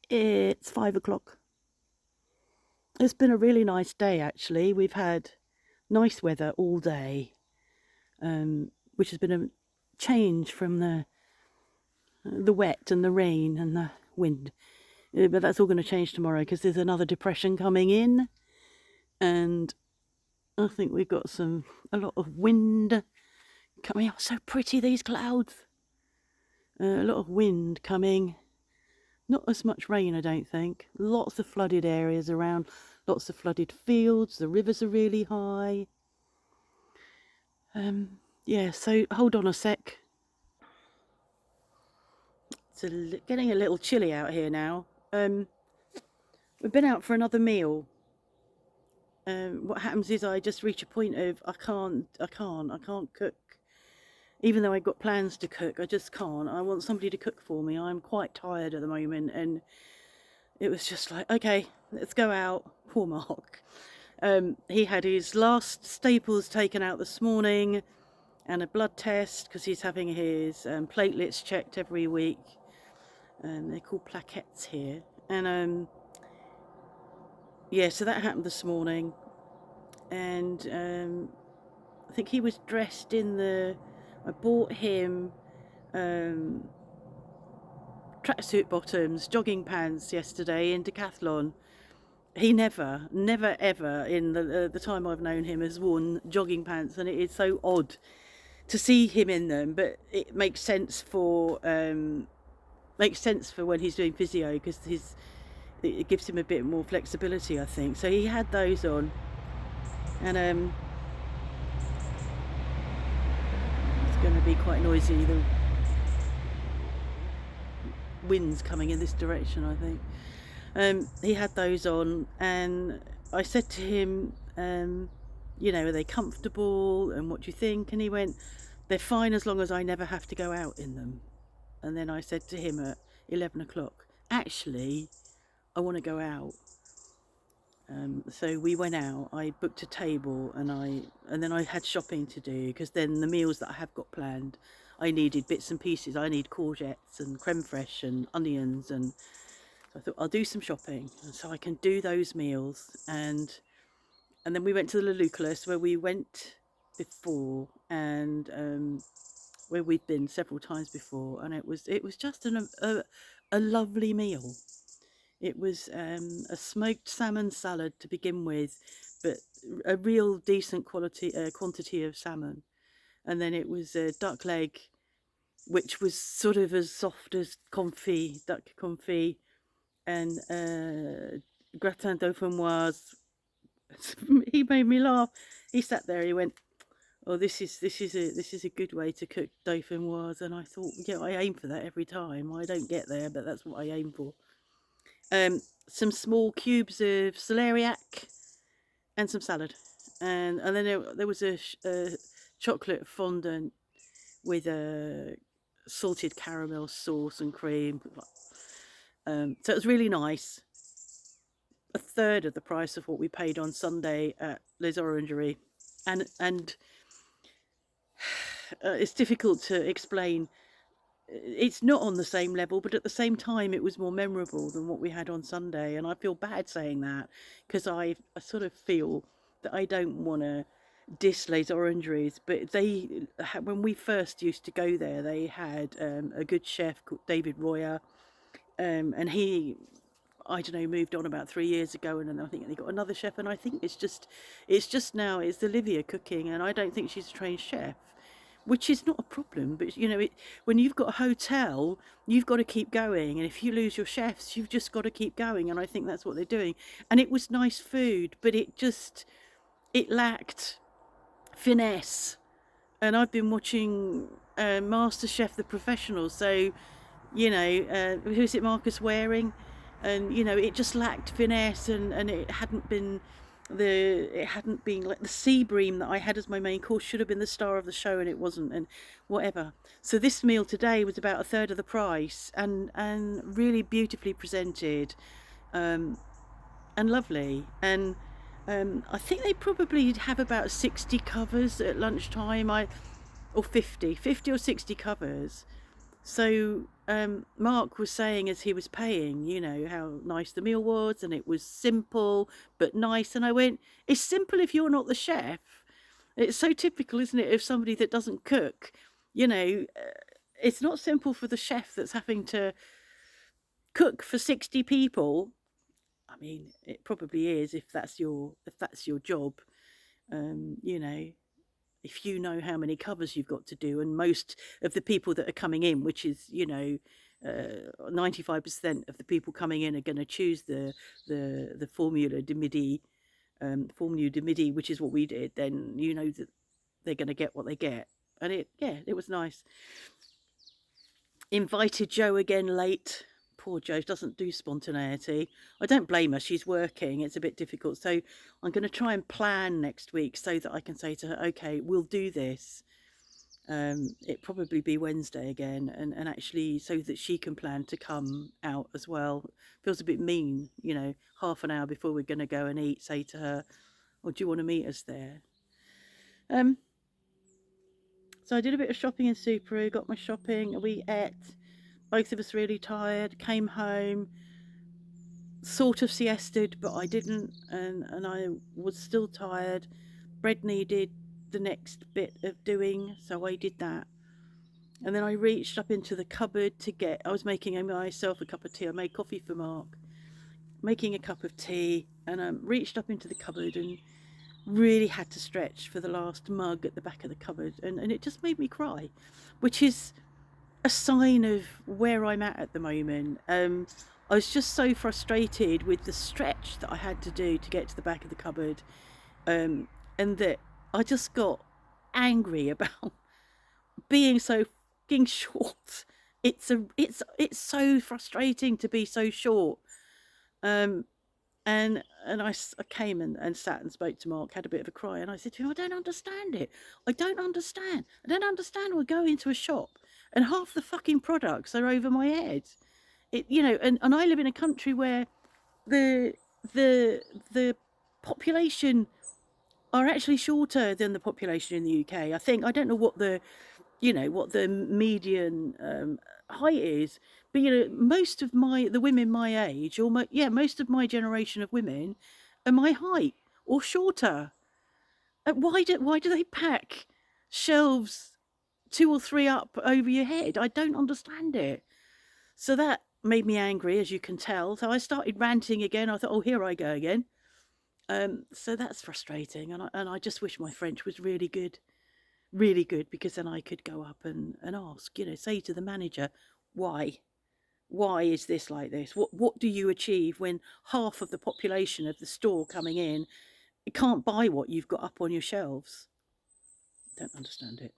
It's 5 o'clock. It's been a really nice day, actually. We've had nice weather all day, which has been a change from the wet and the rain and the wind. But that's all going to change tomorrow because there's another depression coming in, and I think we've got a lot of wind coming. Oh, so pretty, these clouds. A lot of wind coming. Not as much rain, I don't think. Lots of flooded areas around, lots of flooded fields. The rivers are really high. Yeah, so hold on a sec. It's getting a little chilly out here now. We've been out for another meal. What happens is I just reach a point of I can't cook. Even though I've got plans to cook, I just can't. I want somebody to cook for me. I'm quite tired at the moment, and it was just like, okay, let's go out. Poor Mark. He had his last staples taken out this morning and a blood test because he's having his platelets checked every week. They're called plaquettes here. And yeah, so that happened this morning. And I think he was dressed in I bought him tracksuit bottoms, jogging pants yesterday in Decathlon. He never ever in the time I've known him has worn jogging pants, and it is so odd to see him in them. But it makes sense for when he's doing physio, because it gives him a bit more flexibility, I think. So he had those on, and it's going to be quite noisy. The wind's coming in this direction, I think. He had those on, and I said to him, are they comfortable, and what do you think? And he went, they're fine as long as I never have to go out in them. And then I said to him at 11 o'clock, actually, I want to go out. So we went out. I booked a table, and then I had shopping to do, because then the meals that I have got planned, I needed bits and pieces. I need courgettes and creme fraiche and onions, and so I thought I'll do some shopping so I can do those meals. And then we went to the Leluculus, where we went before, and where we've been several times before, and it was just a lovely meal. It was a smoked salmon salad to begin with, but a real decent quantity of salmon. And then it was a duck leg, which was sort of as soft as duck confit, and gratin dauphinoise. He made me laugh. He sat there. He went, "Oh, this is a good way to cook dauphinoise." And I thought, yeah, I aim for that every time. I don't get there, but that's what I aim for. Some small cubes of celeriac and some salad, and then there was a chocolate fondant with a salted caramel sauce and cream. So it was really nice. A third of the price of what we paid on Sunday at Les Orangeries, and it's difficult to explain. It's not on the same level, but at the same time, it was more memorable than what we had on Sunday. And I feel bad saying that, because I sort of feel that I don't want to diss Les Orangeries, but when we first used to go there, they had a good chef called David Royer, and he, I don't know, moved on about 3 years ago, and then I think they got another chef, and I think it's just now it's Olivia cooking, and I don't think she's a trained chef, which is not a problem. But when you've got a hotel, you've got to keep going, and if you lose your chefs, you've just got to keep going. And I think that's what they're doing. And it was nice food, but it lacked finesse. And I've been watching MasterChef The Professional, so who's it, Marcus Waring, and it just lacked finesse, and it hadn't been like the sea bream that I had as my main course should have been the star of the show, and it wasn't, and whatever. So this meal today was about a third of the price, and really beautifully presented, and lovely. And I think they probably have about 60 covers at lunchtime, or 50 or 60 covers. So Mark was saying as he was paying, you know, how nice the meal was and it was simple but nice. And I went, it's simple if you're not the chef. It's so typical, isn't it, of somebody that doesn't cook? You know, it's not simple for the chef that's having to cook for 60 people. I mean, it probably is if that's your job. You know, if you know how many covers you've got to do, and most of the people that are coming in, which is 95% of the people coming in are going to choose the formula de midi, which is what we did. Then you know that they're going to get what they get, and it was nice. Invited Joe again late. Poor Joe doesn't do spontaneity. I don't blame her. She's working. It's a bit difficult. So I'm going to try and plan next week so that I can say to her, okay, we'll do this. It probably be Wednesday again, and actually so that she can plan to come out as well. Feels a bit mean, you know, half an hour before we're going to go and eat, say to her, "Oh, do you want to meet us there?" So I did a bit of shopping in Super, got my shopping, we ate. Both of us really tired, came home, sort of siested, but I didn't, and I was still tired. Bread needed the next bit of doing, so I did that. And then I reached up into the cupboard I was making myself a cup of tea. I made coffee for Mark, making a cup of tea, and reached up into the cupboard and really had to stretch for the last mug at the back of the cupboard, and it just made me cry, which is a sign of where I'm at the moment. I was just so frustrated with the stretch that I had to do to get to the back of the cupboard, and that I just got angry about being so fucking short. It's so frustrating to be so short. And I came and sat and spoke to Mark, had a bit of a cry, and I said to him, I don't understand it. I don't understand. I don't understand. We'll go into a shop and half the fucking products are over my head. And I live in a country where the the population are actually shorter than the population in the UK. I don't know what the median height is, but most of the women my age, or most of my generation of women, are my height or shorter. Why do they pack shelves 2 or 3 up over your head? I don't understand it. So that made me angry, as you can tell. So I started ranting again. I thought, oh, here I go again. So that's frustrating, and I just wish my French was really good, because then I could go up and ask, say to the manager, why? Why is this like this? What do you achieve when half of the population of the store coming in can't buy what you've got up on your shelves? Don't understand it.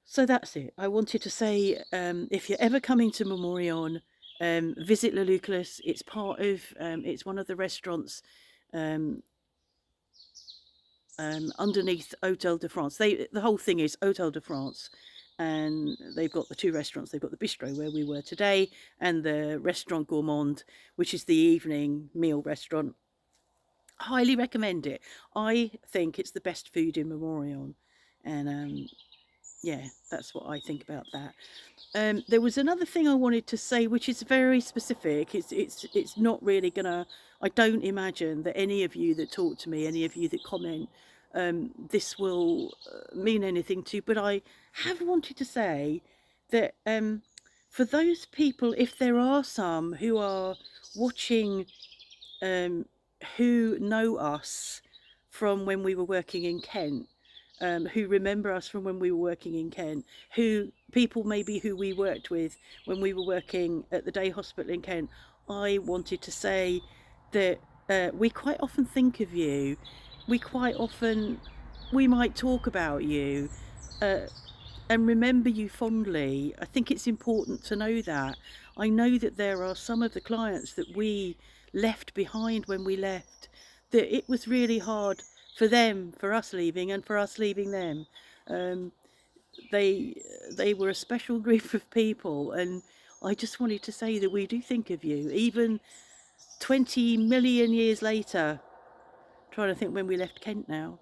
So that's it. I wanted to say, if you're ever coming to Memorion, visit Le Lucas. It's it's one of the restaurants underneath Hotel de France. The whole thing is Hotel de France, and they've got the 2 restaurants. They've got the bistro where we were today, and the Restaurant Gourmand, which is the evening meal restaurant. Highly recommend it. I think it's the best food in Memorion, and yeah, that's what I think about that. There was another thing I wanted to say, which is very specific. It's not really gonna. I don't imagine that any of you that talk to me, any of you that comment, this will mean anything to. But I have wanted to say that for those people, if there are some who are watching, who know us from when we were working in Kent, who remember us from when we were working in Kent, people maybe who we worked with when we were working at the day hospital in Kent, I wanted to say that we quite often think of you. We might talk about you and remember you fondly. I think it's important to know that. I know that there are some of the clients that we left behind when we left, that it was really hard for us leaving, and for us leaving them. They were a special group of people, and I just wanted to say that we do think of you, even 20 million years later. I'm trying to think when we left Kent now.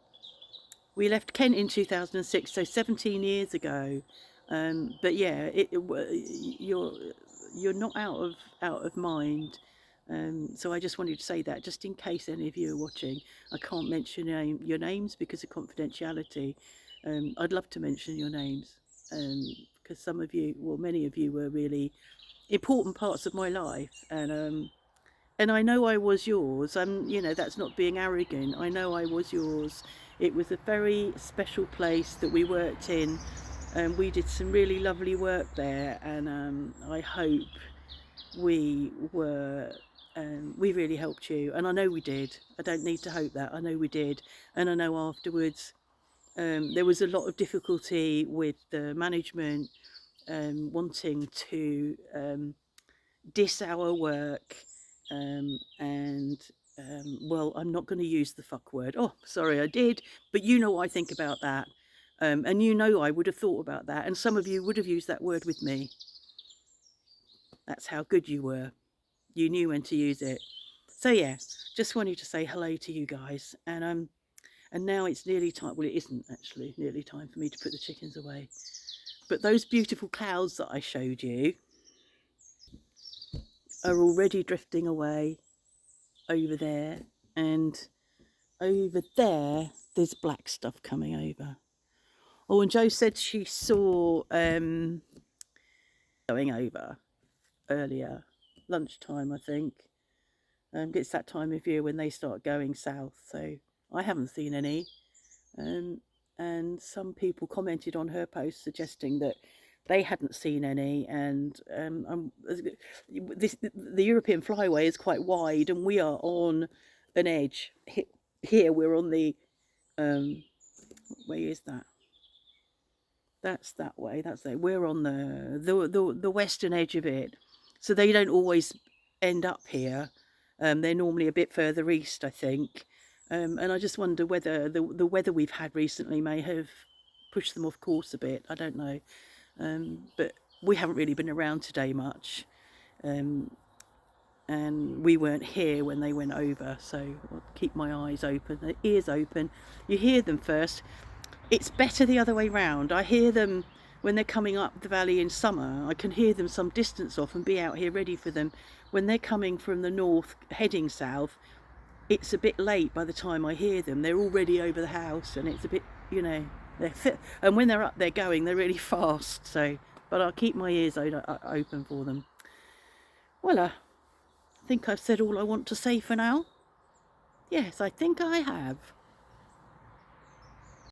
We left Kent in 2006, so 17 years ago. But yeah, you're you're not out of mind. So I just wanted to say that, just in case any of you are watching. I can't mention your names because of confidentiality. I'd love to mention your names, because some of you, well, many of you were really important parts of my life, and I know I was yours. You know, that's not being arrogant. I know I was yours. It was a very special place that we worked in, and we did some really lovely work there. And I hope we were, we really helped you. And I know we did. I don't need to hope that. I know we did. And I know afterwards, there was a lot of difficulty with the management wanting to diss our work, and well, I'm not going to use the fuck word. Oh, sorry, I did, but you know what I think about that, and you know I would have thought about that, and some of you would have used that word with me. That's how good you were. You knew when to use it. So yeah, just wanted to say hello to you guys, and now it's nearly time. Well, it isn't actually nearly time for me to put the chickens away. But those beautiful clouds that I showed you are already drifting away over there, and over there there's black stuff coming over. Oh, and Jo said she saw going over earlier, lunchtime I think. It's that time of year when they start going south, so I haven't seen any. um, and some people commented on her post suggesting that they hadn't seen any, and the European flyway is quite wide, and we are on an edge. Here we're on the where is that? That's that way. That's there. We're on the western edge of it, so they don't always end up here. They're normally a bit further east, I think. And I just wonder whether the weather we've had recently may have pushed them off course a bit. I don't know, but we haven't really been around today much, and we weren't here when they went over. So I'll keep my eyes open, the ears open. You hear them first. It's better the other way round. I hear them when they're coming up the valley in summer. I can hear them some distance off and be out here ready for them. When they're coming from the north heading south, it's a bit late by the time I hear them. They're already over the house, and it's a bit, you know, they're fit. And when they're up there going, they're really fast. So, but I'll keep my ears open for them. Well, I think I've said all I want to say for now. Yes, I think I have.